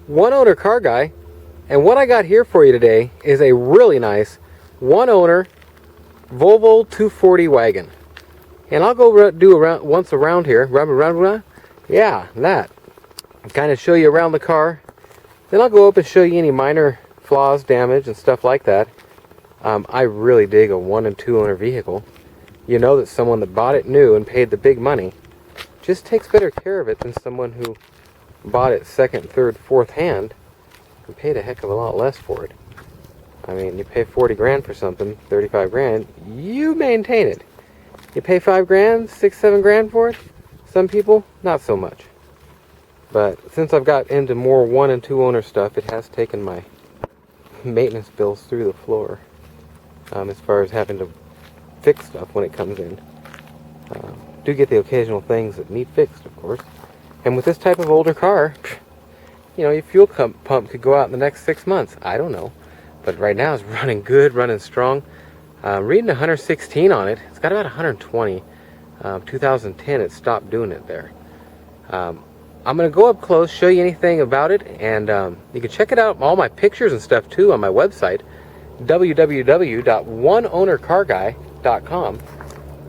one owner car guy, and what I got here for you today is a really nice one owner Volvo 240 wagon. And I'll go do once around here, yeah, that, and kind of show you around the car. Then I'll go up and show you any minor flaws, damage, and stuff like that. I really dig a 1 and 2 owner vehicle. You know that someone that bought it new and paid the big money just takes better care of it than someone who bought it second, third, fourth hand and paid a heck of a lot less for it. I mean, you pay 40 grand for something, 35 grand, you maintain it. You pay 5 grand, 6, 7 grand for it, some people, not so much. But since I've got into more 1 and 2 owner stuff, it has taken my maintenance bills through the floor, as far as having to fix stuff when it comes in. Do get the occasional things that need fixed, of course. And with this type of older car, you know, your fuel pump could go out in the next 6 months. I don't know. But right now it's running good, running strong. Reading 116 on it. It's got about 120. 2010 it stopped doing it there. I'm going to go up close, show you anything about it, and you can check it out, all my pictures and stuff too, on my website, www.oneownercarguy.com.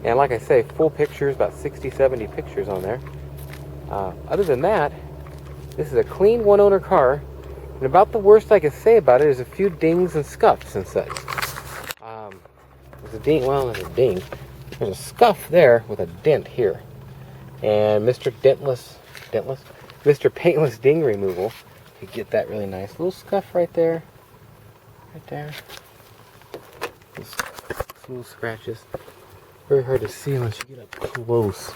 And like I say, full pictures, about 60-70 pictures on there. Other than that, this is a clean one owner car, and about the worst I can say about it is a few dings and scuffs and such. There's a ding, well, there's a ding. There's a scuff there with a dent here. And Mr. Mr. Paintless Ding Removal, you get that really nice little scuff right there. Right there. These little scratches. Very hard to see unless you get up close.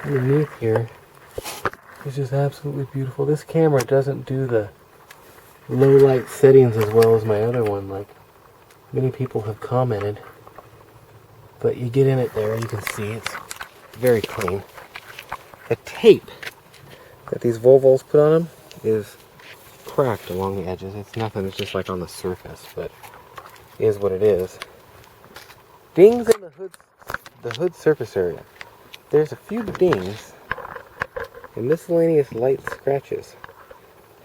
Underneath here, it's just absolutely beautiful. This camera doesn't do the low light settings as well as my other one, like many people have commented. But you get in it there, you can see it's very clean. The tape that these Volvos put on them is cracked along the edges. It's nothing, it's just like on the surface, but it is what it is. Dings in the hood surface area. There's a few dings and miscellaneous light scratches,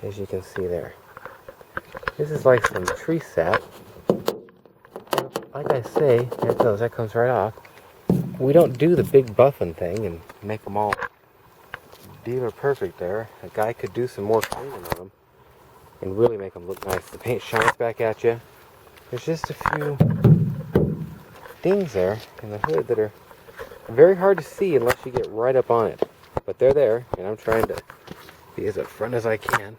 as you can see there. This is like some tree sap. Like I say, there it goes, that comes right off. We don't do the big buffing thing and make them all dealer perfect there. A guy could do some more cleaning on them and really make them look nice. The paint shines back at you. There's just a few dings there in the hood that are very hard to see unless you get right up on it. But they're there, and I'm trying to be as upfront as I can.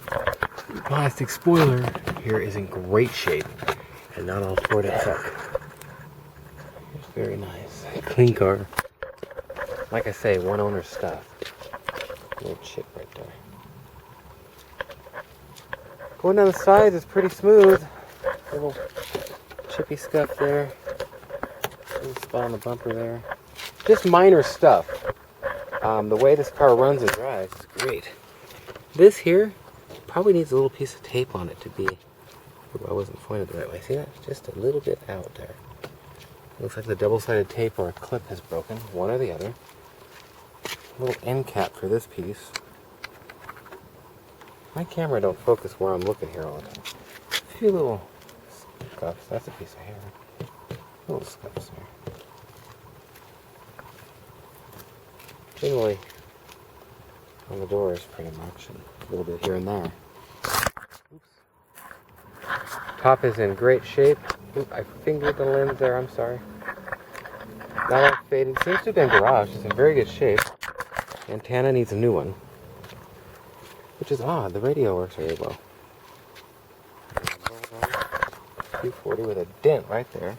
The plastic spoiler here is in great shape and not all tore to heck. It's very nice. Clean car. Like I say, one owner stuff. Little chip right there. Going down the sides is pretty smooth. A little chippy scuff there. Little spot on the bumper there. Just minor stuff. The way this car runs and drives is great. This here probably needs a little piece of tape on it to be. Ooh, I wasn't pointed the right way. See that? Just a little bit out there. Looks like the double-sided tape or a clip has broken, one or the other. A little end cap for this piece. My camera don't focus where I'm looking here all the time. A few little scuffs. That's a piece of hair. Little scuffs there. Generally, on the doors pretty much, and a little bit here and there. Oops. Top is in great shape. Oop, I fingered the lens there, I'm sorry. Not all faded. Seems to have been garaged. It's in very good shape. Antenna needs a new one. Which is odd. The radio works very well. 240 with a dent right there.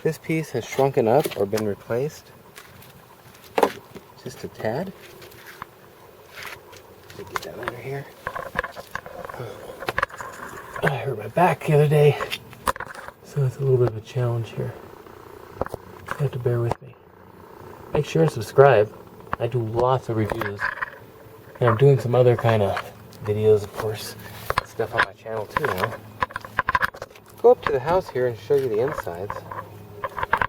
This piece has shrunken up or been replaced. Just a tad. Let me get that under here. I hurt my back the other day, so it's a little bit of a challenge here. You have to bear with me. Make sure and subscribe. I do lots of reviews, and I'm doing some other kind of videos, of course, stuff on my channel too now. Go up to the house here and show you the insides.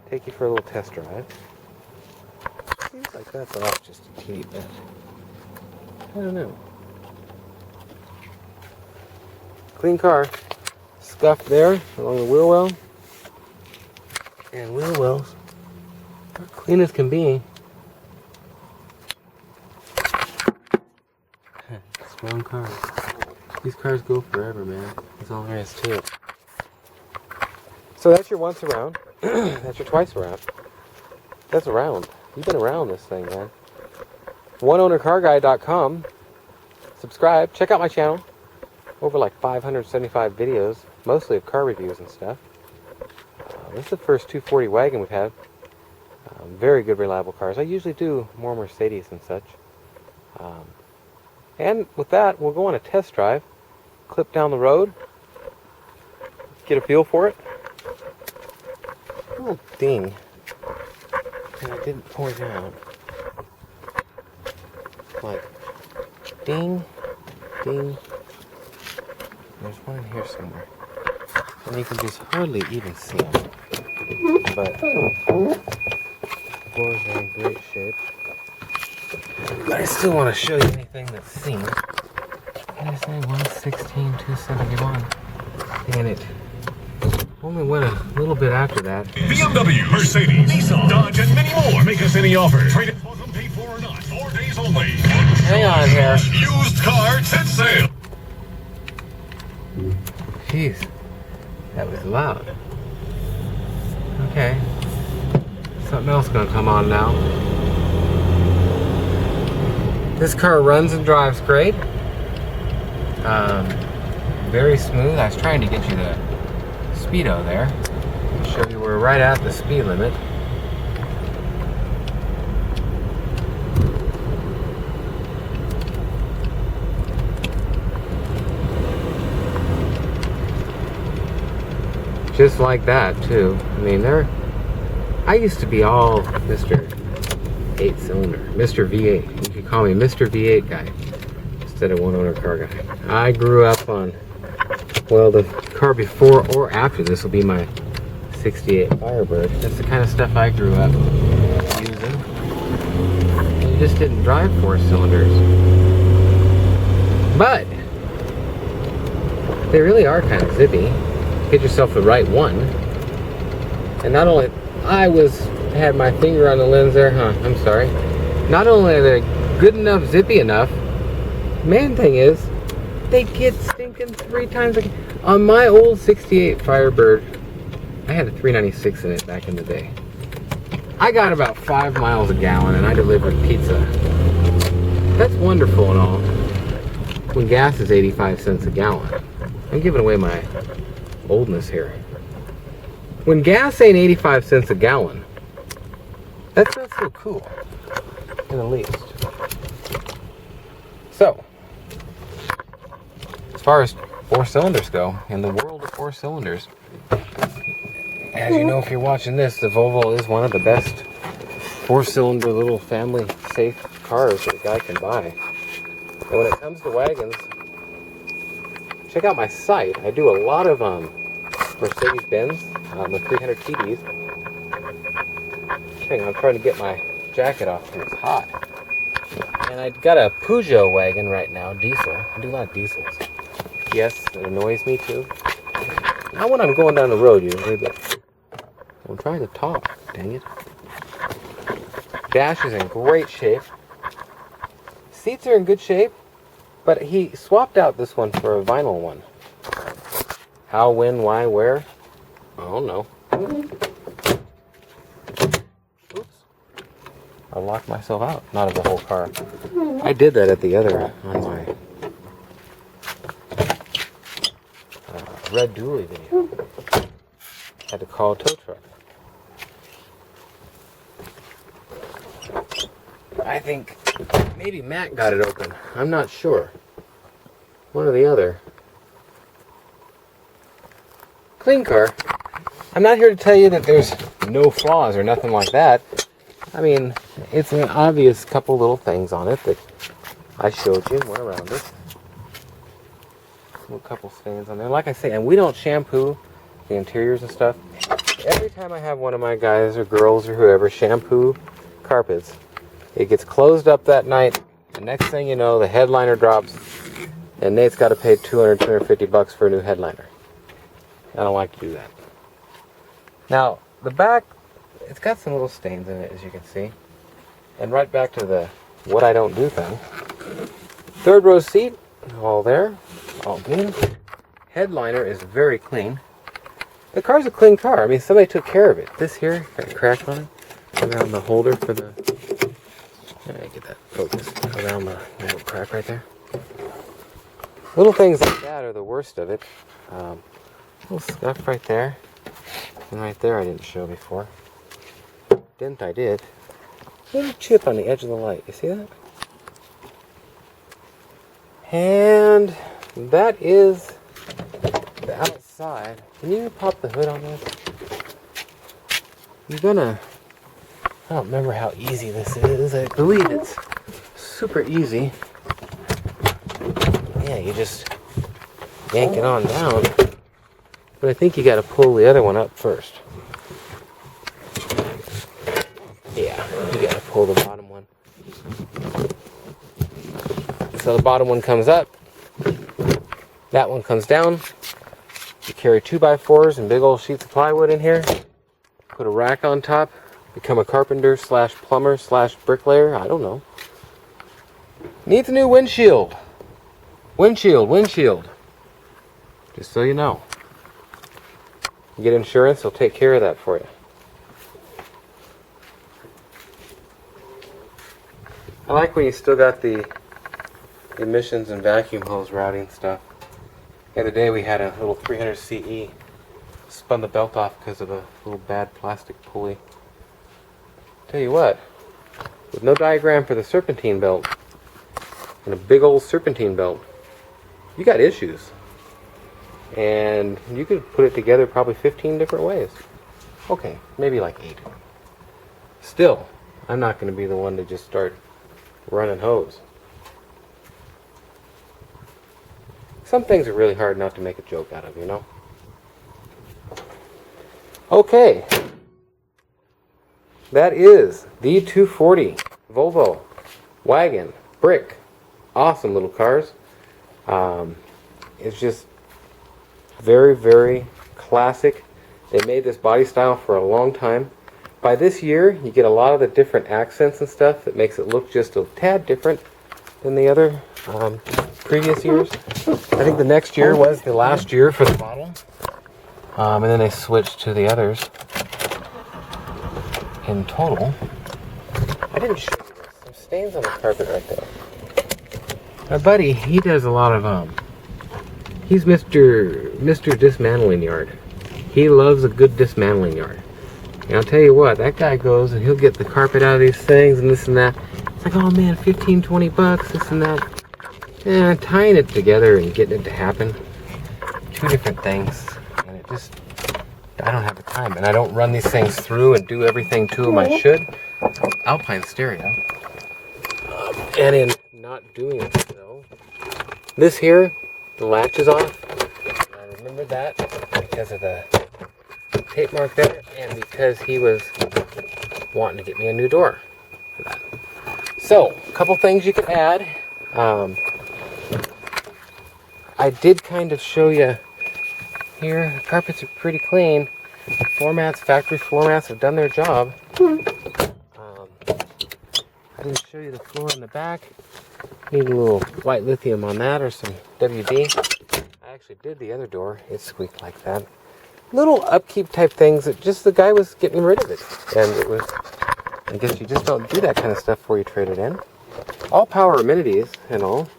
Take you for a little test drive. Seems like that's off just a teeny bit. I don't know. Clean car. Scuff there along the wheel well. And wheel wells are clean as can be. Strong cars. These cars go forever, man. That's all there is to it. So that's your once around. That's your twice around. That's around. You've been around this thing, man. OneOwnerCarGuy.com. Subscribe. Check out my channel. Over like 575 videos, mostly of car reviews and stuff. This is the first 240 wagon we've had. Very good, reliable cars. I usually do more Mercedes and such. And with that, we'll go on a test drive. Clip down the road. Get a feel for it. Oh, ding. And I didn't point out. Like, ding, ding. There's one in here somewhere. And you can just hardly even see them. But the floors are in great shape. But I still want to show you anything that's seen. And it's saying 116,271. And it only went a little bit after that. BMW, Mercedes, Nissan, Dodge, and many more. Make us any offer. Trade it for them, paid for or not. 4 days only. Hang on here. Used car set sale. Jeez, that was loud. Okay. Something else gonna come on now. This car runs and drives great. Very smooth. I was trying to get you the speedo there. Show you we're right at the speed limit. Just like that too. I mean, I used to be all Mr. 8-cylinder, Mr. V8. You could call me Mr. V8 guy instead of one owner car guy. I grew up on, well, the car before or after this will be my 68 Firebird. That's the kind of stuff I grew up using. You just didn't drive 4 cylinders. But they really are kind of zippy. Get yourself the right one. And not only had my finger on the lens there, I'm sorry. Not only are they good enough, zippy enough, main thing is they get stinking 3 times a... On my old 68 Firebird, I had a 396 in it back in the day. I got about 5 miles a gallon and I delivered pizza. That's wonderful and all. When gas is 85 cents a gallon. I'm giving away my oldness here. When gas ain't 85 cents a gallon, that's not so cool, in the least. So, as far as 4 cylinders go, in the world of 4 cylinders, as you know if you're watching this, the Volvo is one of the best 4-cylinder little family safe cars that a guy can buy. And when it comes to wagons, check out my site. I do a lot of Mercedes-Benz, the 300 TDs. Hang on, I'm trying to get my jacket off here. It's hot. And I got a Peugeot wagon right now, diesel. I do a lot of diesels. Yes, it annoys me too. Not when I'm going down the road usually, but I'm trying to talk, dang it. Dash is in great shape. Seats are in good shape, but he swapped out this one for a vinyl one. How, when, why, where? I don't know. Oops. I locked myself out, not of the whole car. I did that at the other, on my red dually video. Had to call a tow truck. I think maybe Matt got it open. I'm not sure. One or the other. Clean car. I'm not here to tell you that there's no flaws or nothing like that. I mean, it's an obvious couple little things on it that I showed you and went around it. A couple stains on there. Like I say, and we don't shampoo the interiors and stuff. Every time I have one of my guys or girls or whoever shampoo carpets, it gets closed up that night. The next thing you know, the headliner drops and Nate's got to pay 200, 250 bucks for a new headliner. I don't like to do that. Now, the back, it's got some little stains in it, as you can see. And right back to the what I don't do thing. Third row seat, all there, all good. Headliner is very clean. The car's a clean car. I mean, somebody took care of it. This here, got a crack on it. Around the holder for the... get that focus. Around the little crack right there. Little things like that are the worst of it. Little scuff right there. And right there I didn't show before. Dent I did. Little chip on the edge of the light. You see that? And that is the outside. Can you pop the hood on this? You're gonna... I don't remember how easy this is. I believe it's super easy. Yeah, you just yank it on down. But I think you gotta pull the other one up first. Yeah, you gotta pull the bottom one. So the bottom one comes up. That one comes down. You carry 2x4s and big old sheets of plywood in here. Put a rack on top. Become a carpenter slash plumber slash bricklayer. I don't know. Needs a new windshield. Windshield. Just so you know. You get insurance, they'll take care of that for you. I like when you still got the emissions and vacuum hose routing stuff. The other day we had a little 300 CE. Spun the belt off because of a little bad plastic pulley. Tell you what, with no diagram for the serpentine belt and a big old serpentine belt, you got issues. And you could put it together probably 15 different ways. Okay, maybe like 8. Still, I'm not going to be the one to just start running hose. Some things are really hard not to make a joke out of, you know? Okay. That is the 240 Volvo Wagon Brick. Awesome little cars. It's just very, very classic. They made this body style for a long time. By this year, you get a lot of the different accents and stuff that makes it look just a tad different than the other previous years. I think the next year was the last year for the model. And then they switched to the others. In total, I didn't show you this. There's stains on the carpet right there. My buddy, he does a lot of he's Mr. Dismantling Yard. He loves a good dismantling yard. And I'll tell you what, that guy goes and he'll get the carpet out of these things and this and that. It's like, oh man, 15, 20 bucks, this and that. And tying it together and getting it to happen. Two different things. And it just, I don't have the time, and I don't run these things through and do everything to them I should. Alpine stereo. And in not doing it, though, this here, the latch is off. I remember that because of the tape mark there, and because he was wanting to get me a new door for that. So, a couple things you can add. I did kind of show you here, the carpets are pretty clean. The floor factory floor mats have done their job. I didn't show you the floor in the back. Need a little white lithium on that or some WD. I actually did the other door. It squeaked like that. Little upkeep type things that just the guy was getting rid of it. And it was, I guess you just don't do that kind of stuff before you trade it in. All power amenities and all.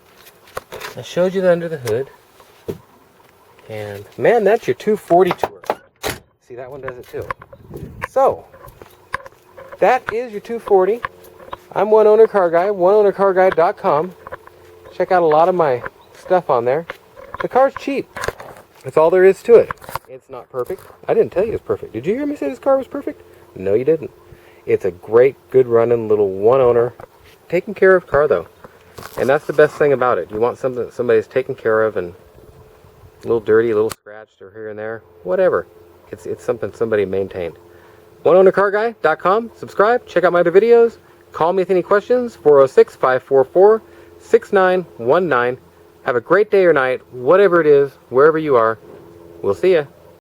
I showed you the under the hood. And man, that's your 240 tour. See, that one does it too. So, that is your 240. I'm One Owner Car Guy, oneownercarguy.com. Check out a lot of my stuff on there. The car's cheap. That's all there is to it. It's not perfect. I didn't tell you it's perfect. Did you hear me say this car was perfect? No, you didn't. It's a great, good running little one owner, taken care of car though. And that's the best thing about it. You want something that somebody's taken care of and a little dirty, a little scratched or here and there, whatever. It's something somebody maintained. oneownercarguy.com. Subscribe. Check out my other videos. Call me with any questions. 406-544-6919. Have a great day or night, whatever it is, wherever you are. We'll see ya.